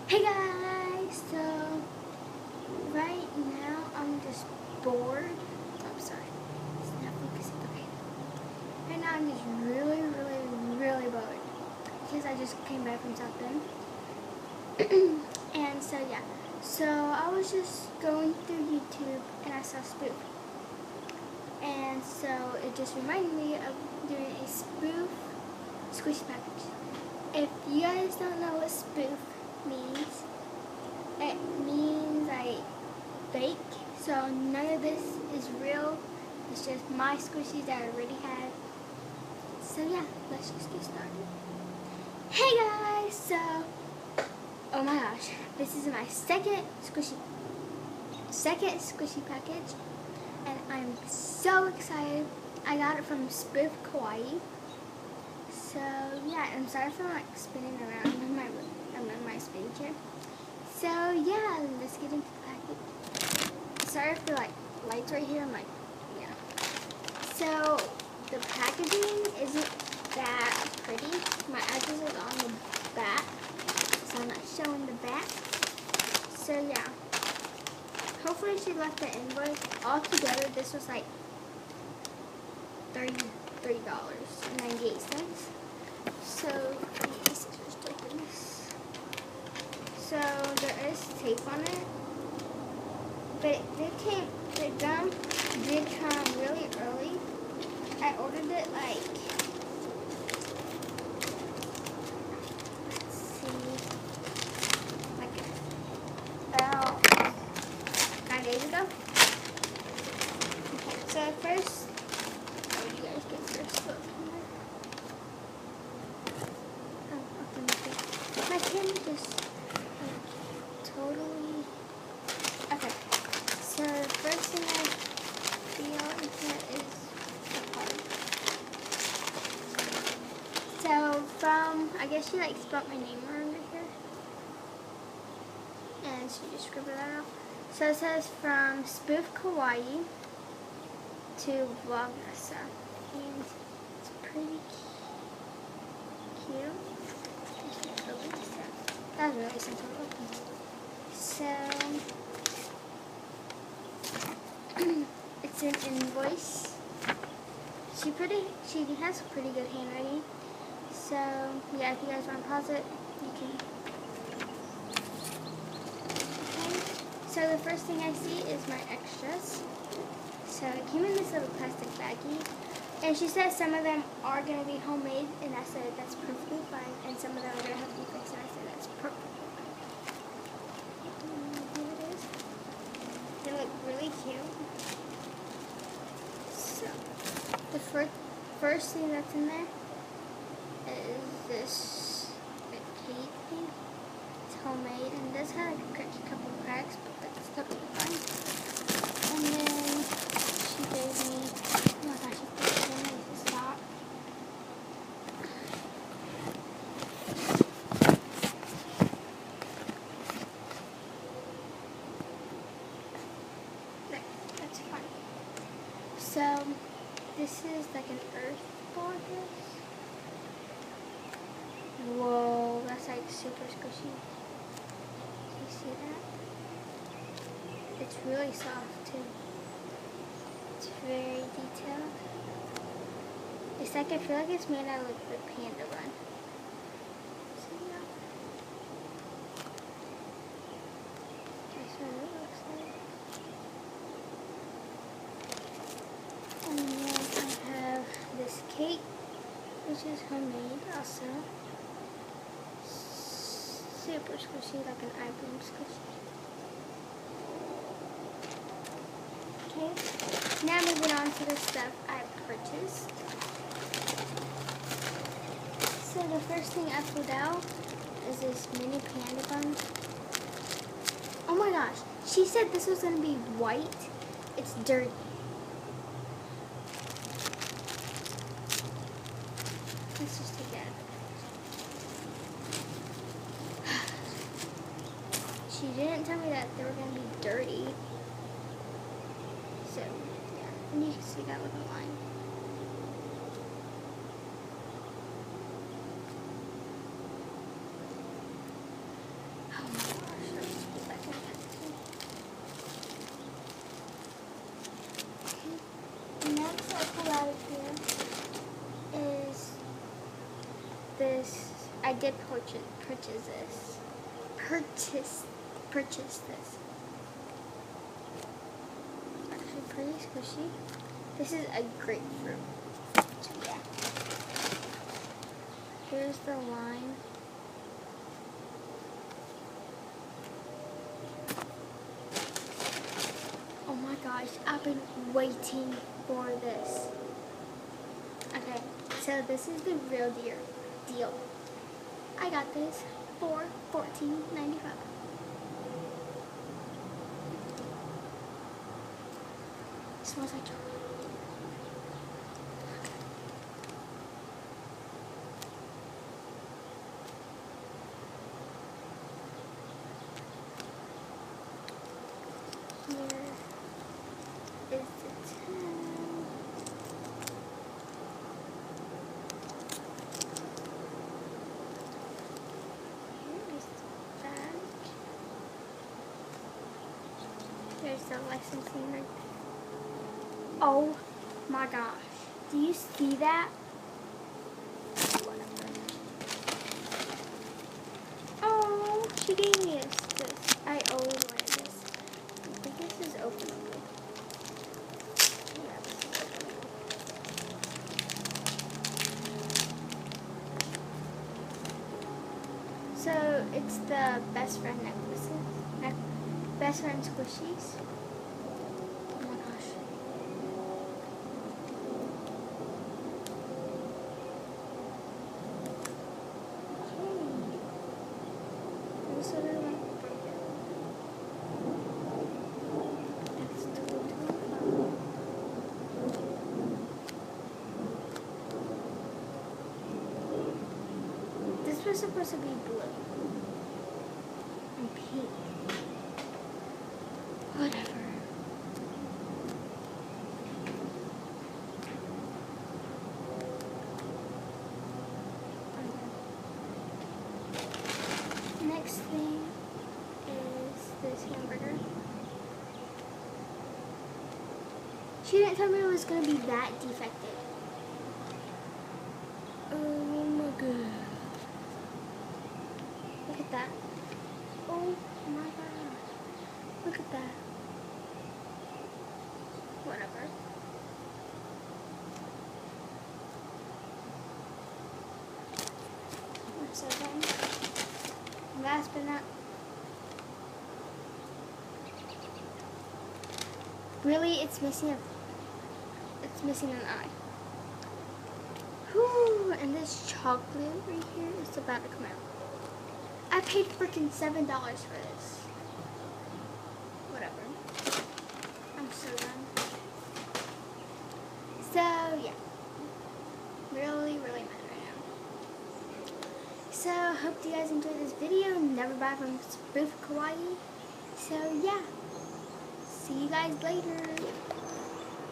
Hey guys, so right now I'm just bored. I'm sorry, it's not focusing. Okay. Right now I'm just really bored because I just came back from South Bend. And so yeah, so I was just going through YouTube and I saw Spoof. And so it just reminded me of doing a Spoof squishy package. If you guys don't know what Spoof means, it means like fake. So none of this is real. It's just my squishies that I already had. So yeah, let's just get started. Hey guys, so oh my gosh, this is my second squishy package, and I'm so excited. I got it from Spoof Kawaii. So yeah, I'm sorry for like spinning around on my spinning chair. So yeah, let's get into the package. Sorry if the like lights right here. I'm like, yeah. So the packaging isn't that pretty. My address is on the back, so I'm not showing the back. So yeah. Hopefully she left the invoice. Altogether, this was like $33.98. So let's just open this. So there is tape on it, but the gum did come really early. I ordered it like, let's see, like about 9 days ago. Okay, so first, how would you guys get first look? My camera just totally. Okay, so the first thing I feel in here is the card. So from, I guess she like spelled my name wrong right here, and she just scribbled that out. So it says from Spoof Kawaii to Vlogmas, and it's pretty cute. That was really simple to open. So it's an invoice. She has pretty good handwriting. So yeah, if you guys want to pause it, you can. Okay. So the first thing I see is my extras. So it came in this little plastic baggie. And she said some of them are going to be homemade, and I said that's perfectly fine. And some of them are going to have defects, and I said that's perfectly fine. Here it is. They look really cute. So the first thing that's in there is this tape thing. It's homemade, and it does have like a couple of cracks, but that's totally fine. And then she gave me, oh my gosh, stop. There, that's fine. So this is like an earth ball, I guess. Whoa, that's like super squishy. Can you see that? It's really soft too. It's very detailed. It's like, I feel like it's made out of like the panda bun. So yeah. That's what it looks like. And then I have this cake, which is homemade also. Super squishy, like an iPhone squishy. Okay, now moving on to the stuff I purchased. So the first thing I pulled out is this mini panda bun. Oh my gosh, she said this was going to be white. It's dirty. Let's just take it out. She didn't tell me that they were going to be dirty. So, yeah. And you can see that little line. Oh my did purchase this. Purchase this. Actually pretty squishy. This is a grapefruit. So yeah. Here's the line. Oh my gosh, I've been waiting for this. Okay, so this is the real deal. I got this for $14.95. Smells like chocolate. Here is the tin. Here is the bag. Here's the licensing right there. Oh my gosh. Do you see that? Whatever. Oh, she gave me this. I always wanted this. I think this is openable. Yeah, this is openable. So it's the best friend necklaces. Best friend squishies. This was supposed to be blue and pink. Whatever. Next thing is this hamburger. She didn't tell me it was going to be that defective. Oh my god. Look at that. Oh my god. Look at that. Whatever. I'm so done. Last but not really, it's missing an eye. Whew, and this chocolate right here is about to come out. I paid freaking $7 for this. Whatever. I'm so done. So yeah. Really mad right now. So hope you guys enjoyed this video. Never buy from Spoof Kawaii. So yeah. See you guys later.